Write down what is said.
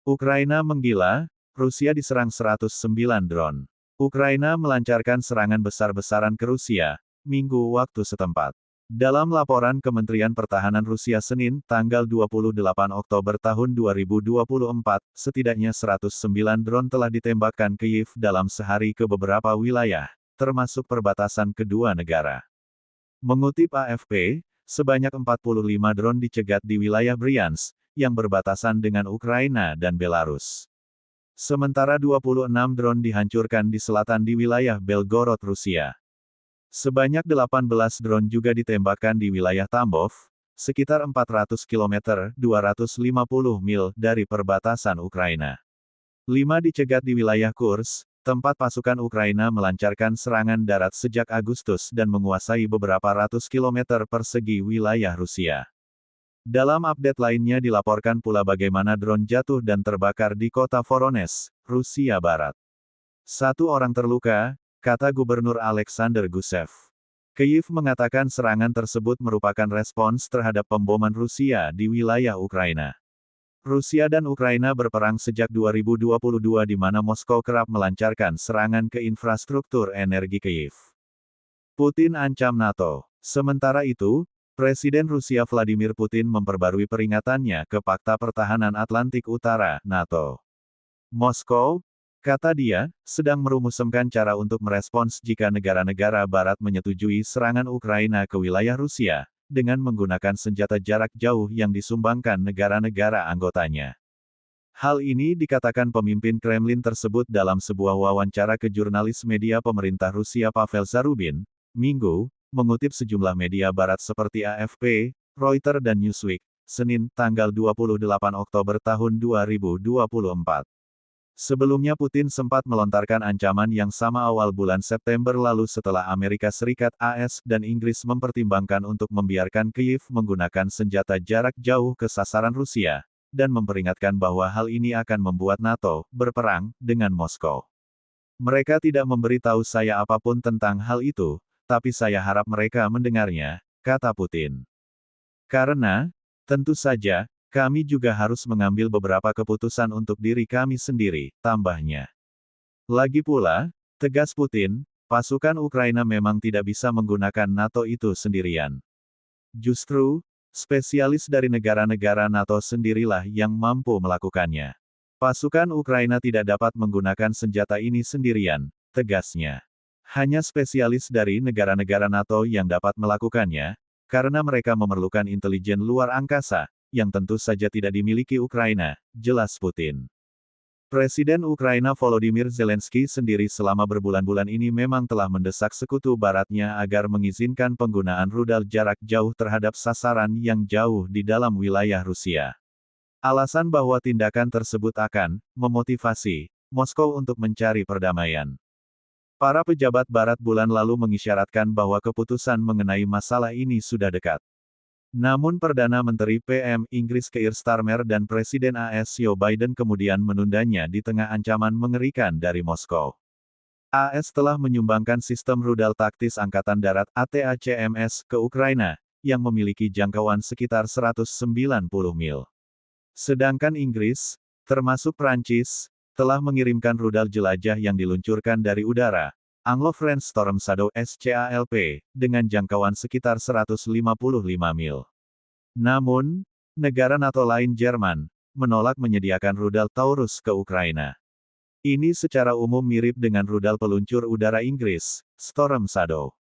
Ukraina menggila, Rusia diserang 109 drone. Ukraina melancarkan serangan besar-besaran ke Rusia, Minggu waktu setempat. Dalam laporan Kementerian Pertahanan Rusia Senin, tanggal 28 Oktober tahun 2024, setidaknya 109 drone telah ditembakkan ke Kyiv dalam sehari ke beberapa wilayah, termasuk perbatasan kedua negara. Mengutip AFP, sebanyak 45 drone dicegat di wilayah Bryansk, yang berbatasan dengan Ukraina dan Belarus. Sementara 26 drone dihancurkan di selatan di wilayah Belgorod, Rusia. Sebanyak 18 drone juga ditembakkan di wilayah Tambov, sekitar 400 km (250 mil) dari perbatasan Ukraina. 5 dicegat di wilayah Kursk, tempat pasukan Ukraina melancarkan serangan darat sejak Agustus dan menguasai beberapa ratus kilometer persegi wilayah Rusia. Dalam update lainnya dilaporkan pula bagaimana drone jatuh dan terbakar di kota Voronezh, Rusia Barat. 1 orang terluka, kata Gubernur Alexander Gusev. Kyiv mengatakan serangan tersebut merupakan respons terhadap pemboman Rusia di wilayah Ukraina. Rusia dan Ukraina berperang sejak 2022 di mana Moskow kerap melancarkan serangan ke infrastruktur energi Kyiv. Putin ancam NATO. Sementara itu, Presiden Rusia Vladimir Putin memperbarui peringatannya ke Pakta Pertahanan Atlantik Utara, NATO. Moskow, kata dia, sedang merumuskan cara untuk merespons jika negara-negara Barat menyetujui serangan Ukraina ke wilayah Rusia, dengan menggunakan senjata jarak jauh yang disumbangkan negara-negara anggotanya. Hal ini dikatakan pemimpin Kremlin tersebut dalam sebuah wawancara ke jurnalis media pemerintah Rusia Pavel Zarubin, Minggu, mengutip sejumlah media Barat seperti AFP, Reuters dan Newsweek, Senin, tanggal 28 Oktober tahun 2024. Sebelumnya Putin sempat melontarkan ancaman yang sama awal bulan September lalu setelah Amerika Serikat (AS) dan Inggris mempertimbangkan untuk membiarkan Kyiv menggunakan senjata jarak jauh ke sasaran Rusia, dan memperingatkan bahwa hal ini akan membuat NATO berperang dengan Moskow. Mereka tidak memberitahu saya apapun tentang hal itu, tapi saya harap mereka mendengarnya, kata Putin. Karena, tentu saja, kami juga harus mengambil beberapa keputusan untuk diri kami sendiri, tambahnya. Lagi pula, tegas Putin, pasukan Ukraina memang tidak bisa menggunakan NATO itu sendirian. Justru, spesialis dari negara-negara NATO sendirilah yang mampu melakukannya. Pasukan Ukraina tidak dapat menggunakan senjata ini sendirian, tegasnya. Hanya spesialis dari negara-negara NATO yang dapat melakukannya, karena mereka memerlukan intelijen luar angkasa, yang tentu saja tidak dimiliki Ukraina, jelas Putin. Presiden Ukraina Volodymyr Zelensky sendiri selama berbulan-bulan ini memang telah mendesak sekutu baratnya agar mengizinkan penggunaan rudal jarak jauh terhadap sasaran yang jauh di dalam wilayah Rusia. Alasan bahwa tindakan tersebut akan memotivasi Moskow untuk mencari perdamaian. Para pejabat Barat bulan lalu mengisyaratkan bahwa keputusan mengenai masalah ini sudah dekat. Namun Perdana Menteri PM Inggris Keir Starmer dan Presiden AS Joe Biden kemudian menundanya di tengah ancaman mengerikan dari Moskow. AS telah menyumbangkan sistem rudal taktis Angkatan Darat ATACMS ke Ukraina, yang memiliki jangkauan sekitar 190 mil. Sedangkan Inggris, termasuk Prancis, telah mengirimkan rudal jelajah yang diluncurkan dari udara, Anglo-French Storm Shadow SCALP, dengan jangkauan sekitar 155 mil. Namun, negara NATO lain Jerman, menolak menyediakan rudal Taurus ke Ukraina. Ini secara umum mirip dengan rudal peluncur udara Inggris, Storm Shadow.